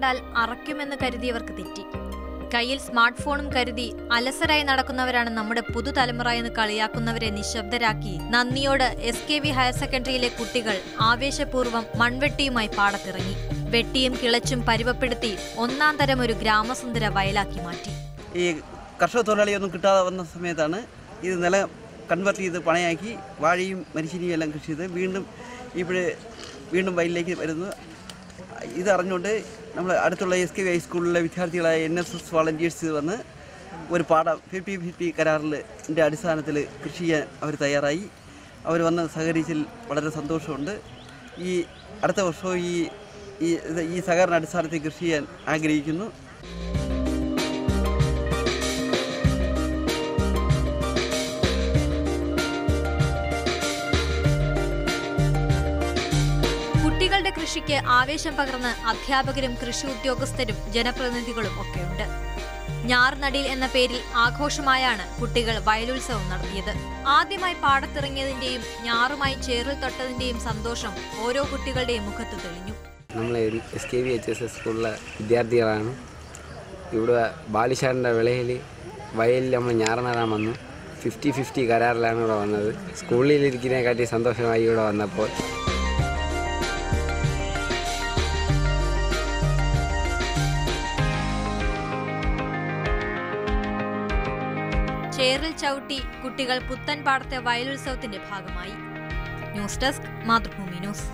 കണ്ടാൽ അറയ്ക്കുമെന്ന് കരുതിയവർക്ക് തെറ്റി. കയ്യിൽ സ്മാർട്ട് ഫോണും കരുതി അലസരായി നടക്കുന്നവരാണ് നമ്മുടെ പുതുതലമുറ എന്ന് കളിയാക്കുന്നവരെ നിശബ്ദരാക്കി നന്ദിയോട് SKV ഹയർ സെക്കൻഡറിയിലെ കുട്ടികൾ ആവേശപൂർവ്വം മൺവെട്ടിയുമായി പാടത്തിറങ്ങി. വെട്ടിയും കിളച്ചും പരുവപ്പെടുത്തി ഒന്നാം തരം ഒരു ഗ്രാമസുന്ദര വയലാക്കി മാറ്റി. ഈ കർഷക തൊഴിലാളിയൊന്നും കിട്ടാതെ വന്ന സമയത്താണ് ഇത് നിലം കൺവെർട്ട് ചെയ്ത് പണയാക്കി വാഴയും മരിച്ചിനിയും എല്ലാം കൃഷി ചെയ്ത് വീണ്ടും വയലിലേക്ക് വരുന്നു. ഇതറിഞ്ഞുകൊണ്ട് നമ്മൾ അടുത്തുള്ള SKV ഹൈസ്കൂളിലെ വിദ്യാർത്ഥികളായ NSS വളണ്ടിയേഴ്സ് വന്ന് ഒരു പാടം 50-50 കരാറിൻ്റെ അടിസ്ഥാനത്തിൽ കൃഷി ചെയ്യാൻ അവർ തയ്യാറായി. അവർ വന്ന് സഹകരിച്ചതിൽ വളരെ സന്തോഷമുണ്ട്. ഈ അടുത്ത വർഷവും ഈ സഹകരണ അടിസ്ഥാനത്തിൽ കൃഷി ചെയ്യാൻ ആഗ്രഹിക്കുന്നു. കുട്ടികളുടെ കൃഷിക്ക് ആവേശം പകർന്ന് അധ്യാപകരും കൃഷി ഉദ്യോഗസ്ഥരും ജനപ്രതിനിധികളും ഒക്കെയുണ്ട്. ഞാറുനടിയിൽ എന്ന പേരിൽ ആഘോഷമായാണ് കുട്ടികൾ വയലുത്സവം നടത്തിയത്. ആദ്യമായി പാടത്തിറങ്ങിയതിന്റെയും ഞാറുമായി ചേറിൽ തൊട്ടതിന്റെയും സന്തോഷം ഓരോ കുട്ടികളുടെയും മുഖത്ത് തെളിഞ്ഞു. നമ്മൾ SKV HSS സ്കൂളിലെ വിദ്യാർത്ഥികളാണ്. ഇവിടെ ബാലിശാറിൻ്റെ വയലിൽ നമ്മൾ ഞാറ് നടാൻ വന്നു. 50-50 കരാറിലാണ് ഇവിടെ വന്നത്. സ്കൂളിലിരിക്കുന്നതിനെക്കാട്ടി സന്തോഷമായി ഇവിടെ വന്നപ്പോൾ. ചേറിൽ ചവിട്ടി കുട്ടികൾ പുത്തൻ പാടത്തെ വയലുത്സവത്തിന്റെ ഭാഗമായി. News desk, Mathrubhumi news.